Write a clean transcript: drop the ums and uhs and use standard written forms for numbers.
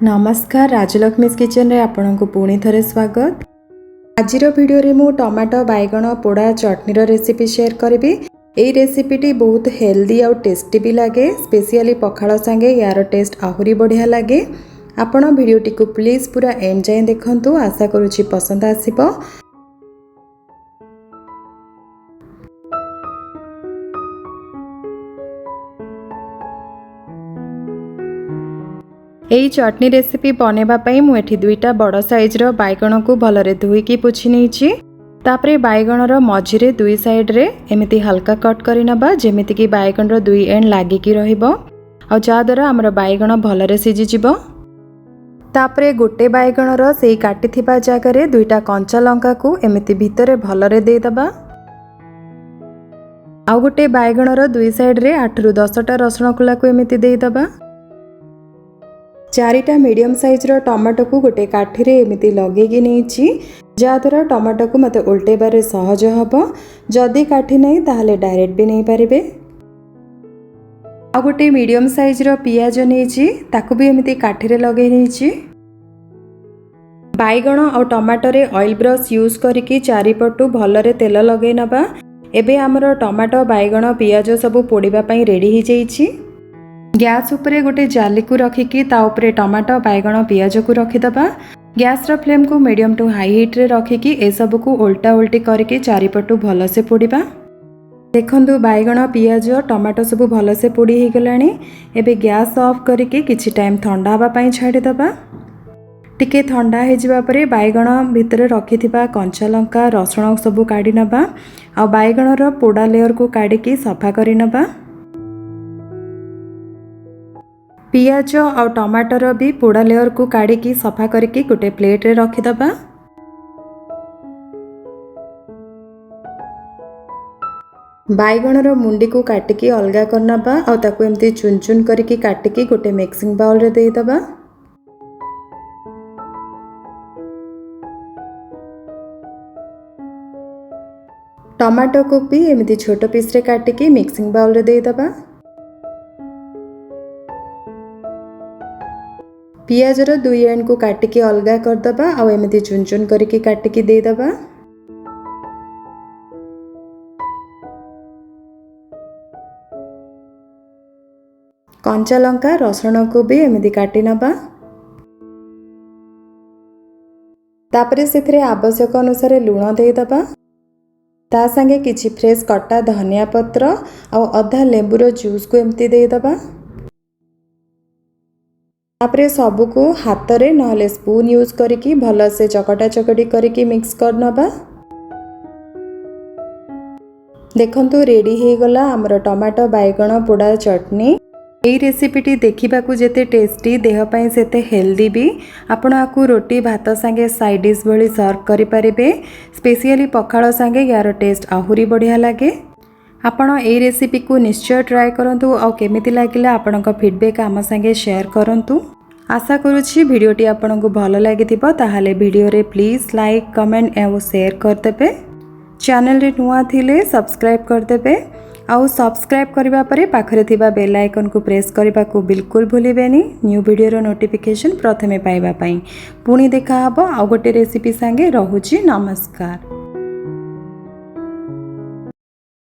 नमस्कार राजलक्ष्मीज किचन रे आपन को पुणी थरे स्वागत। आजिर वीडियो रे मु टमाटो बैगण पोड़ा चटनी रेसिपी शेयर करी। एई रेसिपीटी बहुत हेल्दी और टेस्टी भी लगे, स्पेशली पखाल संगे यार टेस्ट आहुरी बढ़िया लगे। आपण वीडियोटी को प्लीज पूरा एंड जाए देखंतु, आशा करूची पसंद आसीबो। एई चटनी रेसिपी बनेबा पई मु एठी दुईटा बड़ साइज रो बैगण को भलरे धोईकी पुछि नेछि। तापरे बैगण रो मझिरे दुई साइड रे एमिति हल्का कट करि नबा, जेमिति कि बैगण रो दुई एंड लागिकी रहिबो आ जा द्वारा हमर बैगण भलरे सिझि जिवो। तापरे गोटे बैगण रो सेई काटी थिबा जागा रे दुईटा कंचा लंका को एमिति भितरे भलरे देई दबा। आ गोटे बैगण रो दुई साइड रे 8 रु 10 टा रसुण कुला को एमिति देई दबा। 4टा मीडियम साइज रो टमाटो को गोटे काठी रे एमिति लगेगी नेछि, जा द्वारा टमाटो को मते उल्टेबारे सहज हबो। जदि काठी नै ताहले डायरेक्ट भी नै पारिबे। आ गोटे मीडियम साइज रो पियाज नेछि, ताकू भी एमिति काठी रे लगेई नेछि। बैगण और टमाटो रे ऑयल ब्रश यूज करिकि चारिपटु भलरे तेल लगेई नबा। एबे हमर टमाटो बैगण पियाज सब पोड़ीबा पई रेडी ही जाईछि। गैस उपरे गोटे जाली को रखिकी ता उपरे टमाटो बैगण पियाज को रखिदबा। गैस रो फ्लेम को मीडियम टू हाई हीट रे रखिकी ए सब को उल्टा उल्टी करके चारिपटु भल से पोड़ीबा। देखंतु बैगण पियाज टमाटो सब भल से पोड़ी ही गलानी। एबे गैस ऑफ करके किछि टाइम ठंडा हबा पई छाडी दबा। टिके ठंडा हे जिबा परे बैगण भितरे रखिथिबा कंचा लंका रसुण सब काढी नबा आ बैगण रो पोड़ा लेयर को काढिकी सफा करि नबा। पियाज और टमाटर भी पोड़ा लेयर को काढ़ी सफा करके गोटे प्लेट रे रखिदबा। बैगण रो मुंडी को काटिकी अलगा करनबा और ताको एमती चुन चुन करके काटिकी गोटे मिक्सिंग बाउल रे देई दबा। टमाटो को भी एमती छोट पीस रे काटिकी मिक्सिंग बाउल रे देई दबा। पियाज रो दुई एंड को काटिकी अलगा कर दबा और एमिति चुन चुन करके काटिकी दे दबा। कंचा लंका रसुण को भी एमिति काटी नबा। तापरे सेथरे आवश्यक अनुसार लूण दे दबा। ता संगे किछि फ्रेश कटा धनिया पत्र और अधा लेंबू रो जूस को एमिति दे दबा। तापरे सबू को हाथ रे नहले स्पून यूज करिकी भल से चकटा चकटी करिकी मिक्स कर नबा। देखंतु रेडी हे गला हमर टमाटो बैगण पोड़ा चटनी। एई रेसिपीटी देखिबाकू जेते टेस्टी देह पई सेते हेल्दी भी। आपण आकू रोटी भात संगे साइड डिश भली सर्व करि परिबे। स्पेशली पखाल संगे यार टेस्ट आहुरी बढ़िया लगे। आपण एई रेसिपी को निश्चय ट्राई करंतु और केमिति लागिला आपनका फीडबैक आम संगे शेयर करंतु। आशा करूछि वीडियोटी आपनकु भल लागिथिबो, ताहाले वीडियो रे प्लीज लाइक कमेंट एवं शेयर कर देबे। चैनल रे नुआ थिले सब्सक्राइब कर देबे आउ सब्सक्राइब करबा परे पाखरे थिबा बेल आइकन को प्रेस करबा को बिल्कुल भूलिबेनी न्यू वीडियो रो नोटिफिकेशन प्रथमे पाइबा पई। पुणी देखा हबो आ गोटे रेसिपी संगे। रहुछि नमस्कार।